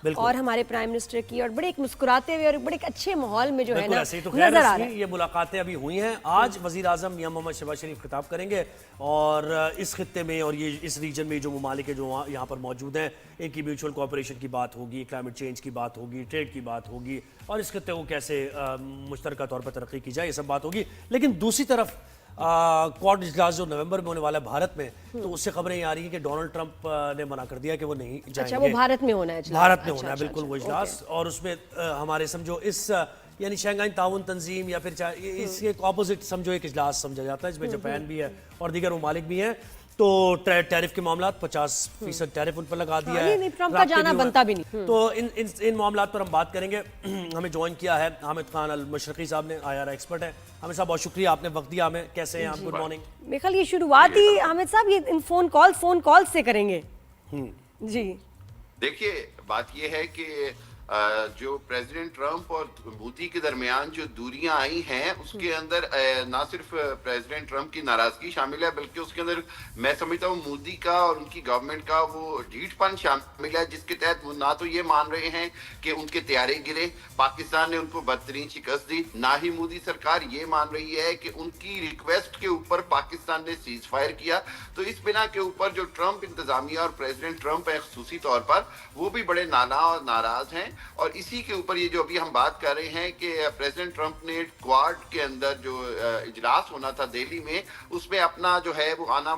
اور ہمارے prime minister کی، اور بڑے ایک مسکراتے ہوئے اور بڑے ایک اچھے ماحول میں جو ہے نا ایسے ہی تو نظر آ رہا ہے. یہ ملاقاتیں ابھی ہوئی ہیں. آج وزیر اعظم میاں محمد شہباز شریف خطاب کریں گے اور اس خطے میں اور یہ اس ریجن میں جو ممالک ہیں جو یہاں پر موجود ہیں ان کی میوچل کوآپریشن کی بات ہوگی، کلائمیٹ چینج کی بات ہوگی، ٹریڈ کی بات ہوگی اور اس خطے کو کیسے مشترکہ طور پر ترقی کی جائے، یہ سب بات ہوگی. لیکن دوسری طرف کوڈ اجلاس جو نومبر میں ہونے والا ہے بھارت میں، تو اس سے خبریں یہ آ رہی ہیں کہ ڈونلڈ ٹرمپ نے منع کر دیا کہ وہ نہیں جائیں گے. اچھا، وہ بھارت میں ہونا ہے اجلاس؟ بھارت میں ہونا ہے بالکل وہ اجلاس، اور اس میں ہمارے سمجھو اس یعنی شنگھائی تعاون تنظیم یا پھر اس کے ایک اپوزٹ سمجھو ایک اجلاس سمجھا جاتا ہے، اس میں جاپان بھی ہے اور دیگر ممالک بھی ہیں. تو ٹیرف کے معاملات 50% ٹیرف ان پر لگا دیا ہے. ٹرمپ کا جانا بنتا بھی نہیں. تو ان معاملات پر ہم بات کریں گے. ہمیں جوائن کیا ہے حامد خان المشرقی صاحب نے، IR ایکسپرٹ ہے. حامد صاحب بہت شکریہ، آپ نے وقت دیا ہمیں. کیسے ہیں آپ؟ Good morning. میرے خیال یہ شروعات ہی حامد صاحب یہ ان فون کال سے کریں گے. جی دیکھیے، بات یہ ہے کہ جو پریزیڈنٹ ٹرمپ اور مودی کے درمیان جو دوریاں آئی ہیں اس کے اندر نہ صرف پریزیڈنٹ ٹرمپ کی ناراضگی شامل ہے، بلکہ اس کے اندر میں سمجھتا ہوں مودی کا اور ان کی گورنمنٹ کا وہ ڈھیٹ پن شامل ہے، جس کے تحت وہ نہ تو یہ مان رہے ہیں کہ ان کے طیارے گرے، پاکستان نے ان کو بدترین شکست دی، نہ ہی مودی سرکار یہ مان رہی ہے کہ ان کی ریکویسٹ کے اوپر پاکستان نے سیز فائر کیا. تو اس بنا کے اوپر جو ٹرمپ انتظامیہ اور پریزیڈنٹ ٹرمپ ہے خصوصی طور پر، وہ بھی بڑے نالاں اور ناراض ہیں. اور اسی کے اوپر یہ جو ابھی ہم بات کر رہے ہیں کہ پریزیڈنٹ ٹرمپ نے کوارڈ کے اندر جو اجلاس ہونا تھا دہلی میں، اس میں اپنا جو ہے وہ آنا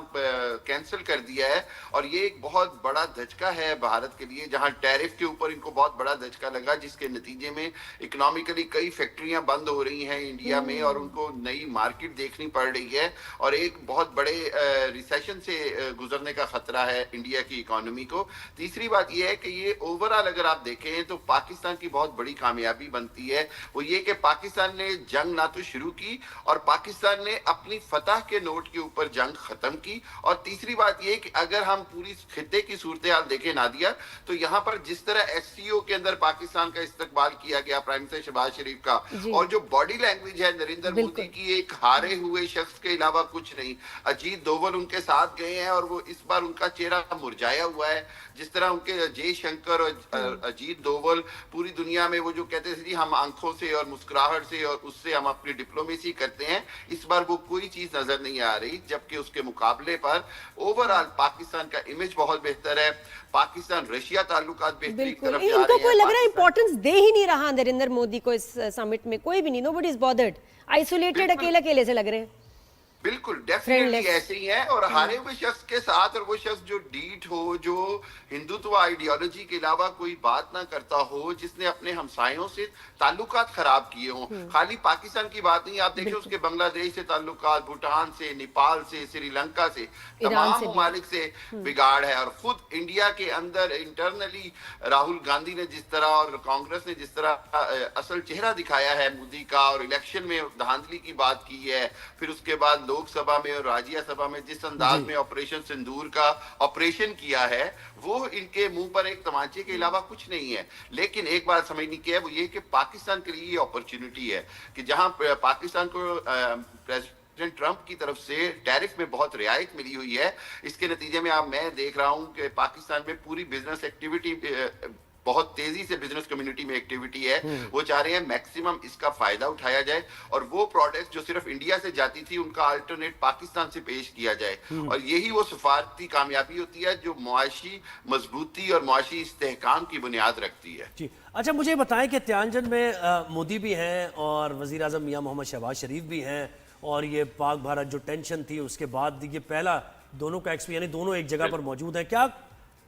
کینسل کر دیا ہے. اور یہ ایک بہت بڑا دھچکا ہے بھارت کے لیے، جہاں ٹیرف کے اوپر ان کو بہت بڑا دھچکا لگا، جس کے نتیجے میں اکنامیکلی کئی فیکٹریاں بند ہو رہی ہیں انڈیا میں اور ان کو نئی مارکیٹ دیکھنی پڑ رہی ہے، اور ایک بہت بڑے ریسیشن سے گزرنے کا خطرہ ہے انڈیا کی اکانومی کو. تیسری بات یہ ہے کہ یہ اوورآل اگر آپ دیکھیں تو پاکستان کی بہت بڑی کامیابی بنتی ہے، وہ یہ کہ پاکستان نے جنگ نہ تو شروع کی اور پاکستان نے اپنی فتح کے نوٹ کے اوپر جنگ ختم کی. اور تیسری بات یہ کہ اگر ہم پوری خطے کی صورتحال دیکھیں نادیہ، تو یہاں پر جس طرح SCO کے اندر پاکستان کا استقبال کیا گیا پرائم منسٹر شہباز شریف کا، اور جو باڈی لینگویج ہے نریندر مودی کی ایک ہارے ہوئے شخص کے علاوہ کچھ نہیں. اجیت دوول ان کے ساتھ گئے ہیں اور وہ اس بار ان کا چہرہ مرجھایا ہوا ہے، جس طرح ان کے جے شنکر اور اجیت دوول پوری دنیا میں وہ جو کہتے تھے جی ہم آنکھوں سے اور مسکراہٹ سے اور اس سے ہم اپنی ڈپلومیسی کرتے ہیں، اس بار وہ کوئی چیز نظر نہیں آ رہی. جبکہ اس کے مقابلے پر اوورآل پاکستان کا امیج بہت بہتر ہے، پاکستان رشیا تعلقات بہتری کی طرف جا رہے ہیں. ان کو کوئی لگ رہا ہے امپورٹنس دے ہی نہیں رہا نریندر مودی کو اس سمٹ میں، کوئی بھی نہیں. نوبڈی از بادرڈ، آئسولیٹڈ، اکیلے سے لگ رہے ہیں. بالکل ڈیفینیٹلی ایسے ہی ہے. اور ہارے ہوئے شخص کے ساتھ، اور وہ شخص جو ڈیٹ ہو، جو ہندوتوا آئیڈیالوجی کے علاوہ کوئی بات نہ کرتا ہو، جس نے اپنے ہمسایوں سے تعلقات خراب کیے ہوں. خالی پاکستان کی بات نہیں، آپ دیکھیں اس کے بنگلہ دیش سے تعلقات، بھوٹان سے، نیپال سے، سری لنکا سے، تمام ممالک سے بگاڑ ہے. اور خود انڈیا کے اندر انٹرنلی راہل گاندھی نے جس طرح اور کانگریس نے جس طرح اصل چہرہ دکھایا ہے مودی کا، اور الیکشن میں دھاندلی کی بات کی ہے، پھر اس کے بعد لوک سبھا میں اور راجیہ سبھا میں جس انداز میں آپریشن سندور کا آپریشن کیا ہے، وہ ان کے منہ پر ایک تمانچے کے علاوہ کچھ نہیں ہے. لیکن ایک بات سمجھنی کی ہے، وہ یہ کہ پاکستان کے لیے یہ اپرچونٹی ہے کہ جہاں پاکستان کو پریزیڈنٹ ٹرمپ کی طرف سے ٹیرف میں بہت رعایت ملی ہوئی ہے، اس کے نتیجے میں میں دیکھ رہا ہوں کہ پاکستان میں پوری بزنس ایکٹیویٹی بہت تیزی سے بزنس کمیونٹی میں ایکٹیویٹی ہے. وہ چاہ رہے ہیں میکسیمم اس کا فائدہ اٹھایا جائے اور وہ پروڈکٹس جو صرف انڈیا سے جاتی تھی ان کا آلٹرنیٹ پاکستان سے پیش کیا جائے. اور یہی وہ سفارتی کامیابی ہوتی ہے جو معاشی مضبوطی اور معاشی استحکام کی بنیاد رکھتی ہے. جی اچھا، مجھے بتائیں کہ تیانجن میں مودی بھی ہیں اور وزیر اعظم میاں محمد شہباز شریف بھی ہیں، اور یہ پاک بھارت جو ٹینشن تھی اس کے بعد یہ پہلا دونوں کا یعنی دونوں ایک جگہ پر موجود ہیں. کیا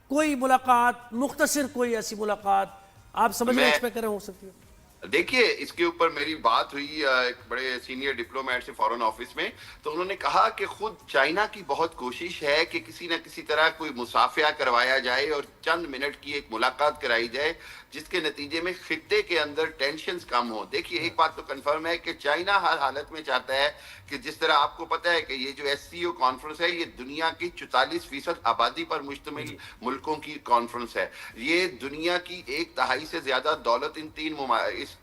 کوئی ملاقات، مختصر کوئی ایسی ملاقات آپ سمجھ میں ایکسپیکٹ کر رہے ہو سکتی ہے؟ دیکھیے، اس کے اوپر میری بات ہوئی ایک بڑے سینئر ڈپلومیٹ سے فارن آفس میں، تو انہوں نے کہا کہ خود چائنا کی بہت کوشش ہے کہ کسی نہ کسی طرح کوئی مصافحہ کروایا جائے اور چند منٹ کی ایک ملاقات کرائی جائے جس کے نتیجے میں خطے کے اندر ٹینشنز کم ہو. دیکھیے، ایک بات تو کنفرم ہے کہ چائنا ہر حالت میں چاہتا ہے کہ جس طرح آپ کو پتہ ہے کہ یہ جو SCO کانفرنس ہے یہ دنیا کی 44% آبادی پر مشتمل ملکوں کی کانفرنس ہے. یہ دنیا کی 1/3 سے زیادہ دولت ان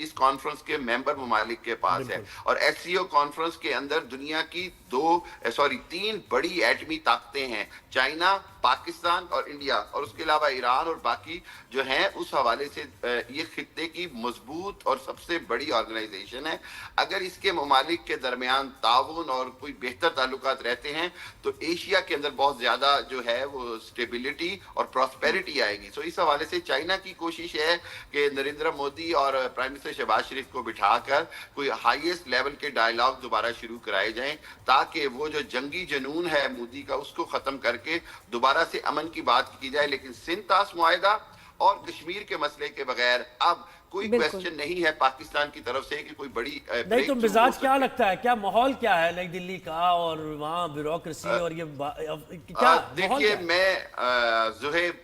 इस कॉन्फ्रेंस के मेंबर ममालिक के पास है, और SCO कॉन्फ्रेंस के अंदर दुनिया की 3 बड़ी एटमी ताकतें हैं, चाइना, पाकिस्तान और इंडिया, और उसके अलावा ईरान और बाकी जो हैं। उस हवाले से ये खित्ते की मजबूत और सबसे बड़ी ऑर्गेनाइजेशन है। अगर इसके ममालिक के दरमियान ताउन और कोई बेहतर ताल्लुकात रहते हैं तो एशिया के अंदर बहुत ज्यादा जो है वो स्टेबिलिटी और प्रॉस्पेरिटी आएगी। सो इस हवाले से चाइना की कोशिश है कि नरेंद्र मोदी और प्राइम मिनिस्टर शहबाज शरीफ को बिठाकर कोई हाईएस्ट लेवल के डायलॉग दोबारा शुरू कराए जाएं, ताकि वो जो जंगी जुनून है मोदी का उसको खत्म करके दोबारा से अमन की बात की जाए। लेकिन सिंध तास मुआहिदा और कश्मीर के मसले के बगैर अब कोई क्वेश्चन नहीं है पाकिस्तान की तरफ से कि कोई बड़ी नहीं, तो मिजाज क्या लगता है, क्या माहौल क्या है नई दिल्ली का और वहाँ ब्यूरोक्रेसी और ये क्या देखिए,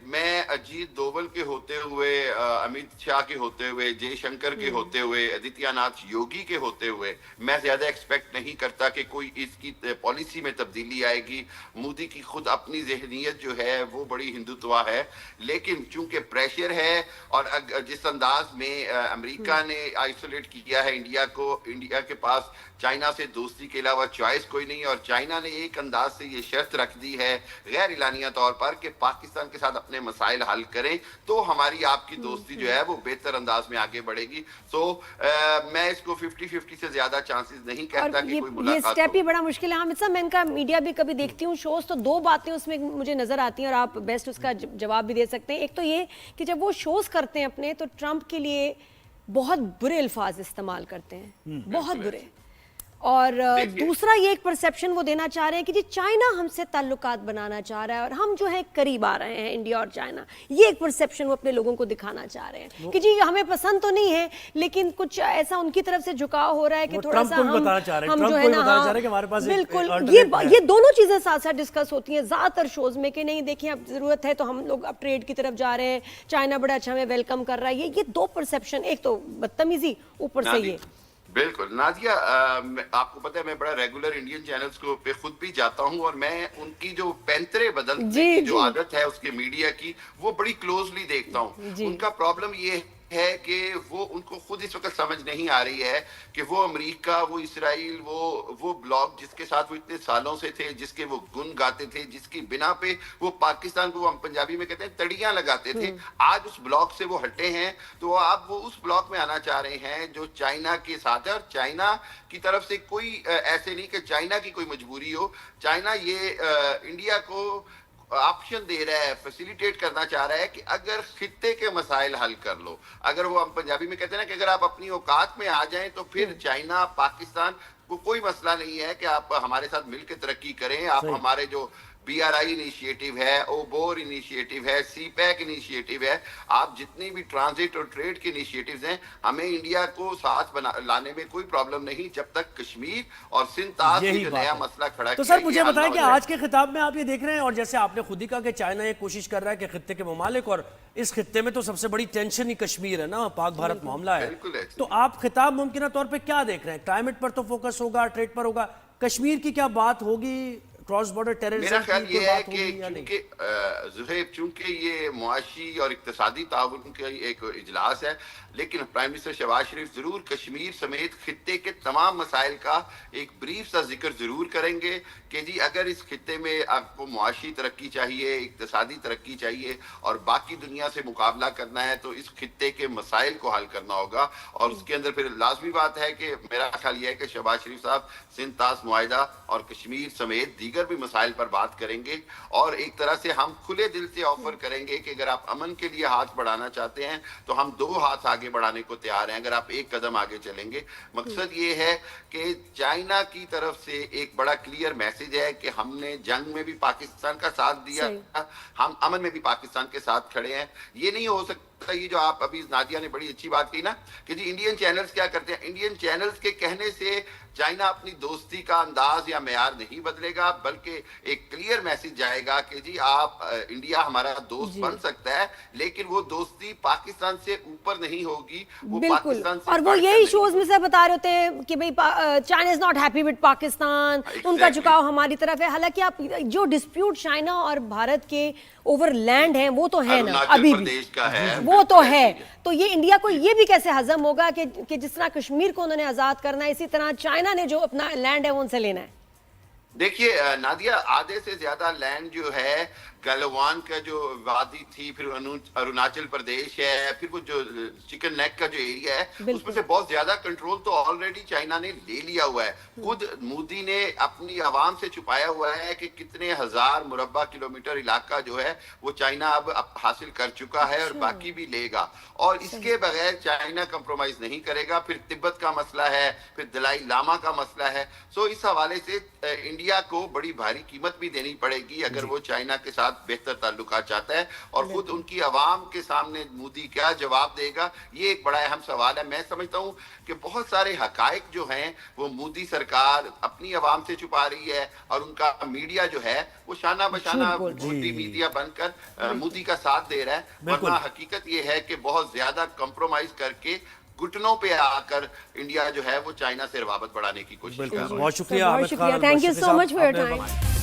मैं अजीत डोभाल के होते हुए, अमित शाह के होते हुए, जयशंकर के होते हुए, आदित्यनाथ योगी के होते हुए मैं ज्यादा एक्सपेक्ट नहीं करता कि कोई इसकी पॉलिसी में तब्दीली आएगी। मोदी की खुद अपनी ज़हनियत जो है वो बड़ी हिंदुत्वा है, लेकिन चूंकि प्रेशर है और जिस अंदाज में अमेरिका ने आइसोलेट किया है इंडिया को, इंडिया के पास चाइना से दोस्ती के अलावा चॉइस कोई नहीं, और चाइना ने एक अंदाज से ये शर्त रख दी है गैर इलानिया तौर पर कि पाकिस्तान के साथ अपने मसाइल हल करें तो हमारी आपकी दोस्ती जो है वो बेहतर अंदाज में आगे बढ़ेगी। सो मैं इसको 50-50 से ज्यादा चांसेस नहीं कहता कि कोई मुलाकात ये स्टेप ही बड़ा मुश्किल है। हामिद साहब, मैं इनका मीडिया भी कभी देखती हूँ शोज, तो 2 बातें उसमें मुझे नजर आती हैं और आप बेस्ट उसका जवाब भी दे सकते हैं। एक तो ये कि जब वो शोज करते हैं अपने, तो ट्रंप के लिए बहुत बुरे अल्फाज इस्तेमाल करते हैं, बहुत बुरे। और दूसरा ये एक परसेप्शन वो देना चाह रहे हैं कि जी चाइना हमसे ताल्लुकात बनाना चाह रहा है और हम जो है करीब आ रहे हैं, इंडिया और चाइना। ये एक परसेप्शन वो अपने लोगों को दिखाना चाह रहे हैं कि जी हमें पसंद तो नहीं है, लेकिन कुछ ऐसा उनकी तरफ से झुकाव हो रहा है कि थोड़ा सा हम जो है ना, बिल्कुल ये दोनों चीजें साथ साथ डिस्कस होती हैं ज्यादातर शोज में कि नहीं देखिए अब जरूरत है तो हम लोग अब ट्रेड की तरफ जा रहे हैं, चाइना बड़ा अच्छा हमें वेलकम कर रहा है। ये 2 परसेप्शन, एक तो बदतमीजी, ऊपर से ये। बिल्कुल नादिया, आपको पता है मैं बड़ा रेगुलर इंडियन चैनल्स को पे खुद भी जाता हूं और मैं उनकी जो पैंतरे बदलने की जो आदत है उसके मीडिया की वो बड़ी क्लोजली देखता हूं। उनका प्रॉब्लम ये है कि वो उनको खुद इस वक्त समझ नहीं आ रही है कि वो अमेरिका, वो इसराइल, वो ब्लॉक जिसके साथ वो इतने सालों से थे, जिसके वो गुन गाते थे, जिसकी बिना पे वो पाकिस्तान को, हम पंजाबी में कहते हैं, तड़ियां लगाते थे, आज उस ब्लॉक से वो हटे हैं। तो अब वो उस ब्लॉक में आना चाह रहे हैं जो चाइना के साथ है। और चाइना की तरफ से कोई ऐसे नहीं कि चाइना की कोई मजबूरी हो, चाइना ये इंडिया को ऑप्शन दे रहा है, फैसिलिटेट करना चाह रहा है कि अगर खित्ते के मसाइल हल कर लो, अगर वो हम पंजाबी में कहते हैं ना कि अगर आप अपनी औकात में आ जाएं तो फिर चाइना, पाकिस्तान को कोई मसला नहीं है कि आप हमारे साथ मिलकर तरक्की करें। आप हमारे जो BRI इनिशिएटिव है, ओबोर इनिशिएटिव है, CPEC इनिशिएटिव है, आप जितनी भी ट्रांजिट और ट्रेड के इनिशिएटिव्स हैं, हमें इंडिया को साथ लाने में कोई प्रॉब्लम नहीं जब तक कश्मीर और सिंध तास में जो नया मसला खड़ा तो सर मुझे बताएं कि आज के खिताब में आप ये देख रहे हैं, और जैसे आपने खुद ही कहा कि चाइना ये कोशिश कर रहा है कि खित्ते के ममालिक, और इस खित्ते में तो सबसे बड़ी टेंशन ही कश्मीर है ना, पाक भारत मामला है, तो आप खिताब मुमकिन तौर पर क्या देख रहे हैं? क्लाइमेट पर तो फोकस होगा, ट्रेड पर होगा, कश्मीर की क्या बात होगी, क्रॉस बॉर्डर टेररिज्म मेरा ख्याल ये है कि ज़ुहैब चूंकि ये मुआशी और इक्तिसादी ताउन का एक इजलास है, लेकिन प्राइम मिनिस्टर शहबाज शरीफ जरूर कश्मीर समेत खित्ते के तमाम मसाइल का एक ब्रीफ सा जिक्र जरूर करेंगे कि जी अगर इस खित्ते में आपको मुआशी तरक्की चाहिए, इक्तिसादी तरक्की चाहिए और बाकी दुनिया से मुकाबला करना है तो इस खित्ते के मसाइल को हल करना होगा। और उसके अंदर फिर लाजमी बात है कि मेरा ख्याल ये है कि शहबाज शरीफ साहब सिंध तास मुआहिदा और कश्मीर समेत दीगर भी मसाइल पर बात करेंगे, और एक तरह से हम खुले दिल से ऑफर करेंगे कि अगर आप अमन के लिए हाथ बढ़ाना चाहते हैं तो हम 2 हाथ आगे बढ़ाने को तैयार हैं, अगर आप 1 कदम आगे चलेंगे। मकसद ये है कि चाइना की तरफ से एक बड़ा क्लियर मैसेज है कि हमने जंग में भी पाकिस्तान का साथ दिया, हम अमन में भी पाकिस्तान के साथ खड़े हैं। ये नहीं हो सकता ये जो आप अभी नादिया ने बड़ी अच्छी बात की ना कि जी इंडियन चैनल्स क्या करते हैं, इंडियन चैनल्स के कहने से चाइना अपनी दोस्ती का अंदाज या मेयार नहीं बदलेगा, बल्कि एक क्लियर मैसेज जाएगा कि जी आप इंडिया हमारा दोस्त बन सकता है, लेकिन वो दोस्ती पाकिस्तान से ऊपर नहीं होगी, वो पाकिस्तान से। और वो यही शोज में से बता रहे होते हैं कि भाई China is not happy with Pakistan, उनका झुकाव हमारी तरफ है। हालांकि आप जो डिस्प्यूट चाइना और भारत के ओवर लैंड है वो तो है ना, अभी भी का है, वो वो तो है, तो ये इंडिया को ये भी कैसे हजम होगा कि जिस तरह कश्मीर को उन्होंने आजाद करना है, इसी तरह चाइना ने जो अपना लैंड है वो उनसे लेना है। देखिए नादिया, आधे से ज्यादा लैंड जो है गलवान का जो वादी थी, फिर अरुणाचल प्रदेश है, फिर वो जो चिकन नेक का जो एरिया है, उसमें से बहुत ज्यादा कंट्रोल तो ऑलरेडी चाइना ने ले लिया हुआ है। खुद मोदी ने अपनी आवाम से छुपाया हुआ है कि कितने हजार मुरब्बा किलोमीटर इलाका जो है वो चाइना अब हासिल कर चुका है और बाकी भी लेगा, और इसके बगैर चाइना कंप्रोमाइज नहीं करेगा। फिर तिब्बत का मसला है, फिर दलाई लामा का मसला है। सो इस हवाले से इंडिया को बड़ी भारी कीमत भी देनी पड़ेगी अगर वो चाइना के साथ बेहतर ताल्लुकात चाहता है, और खुद उनकी आवाम के सामने मोदी क्या जवाब देगा, ये एक बड़ा अहम सवाल है। मैं समझता हूँ कि बहुत सारे हकाइक जो हैं वो मोदी सरकार अपनी आवाम से छुपा रही है, और उनका मीडिया जो है वो शाना बशाना मोदी मीडिया बनकर मोदी का साथ दे रहा है। वरना हकीकत ये है कि बहुत ज्यादा कॉम्प्रोमाइज करके घुटनों पे आकर इंडिया जो है वो चाइना से रवाबत बढ़ाने की कोशिश कर रहा है। बहुत शुक्रिया, thank you so much for your time.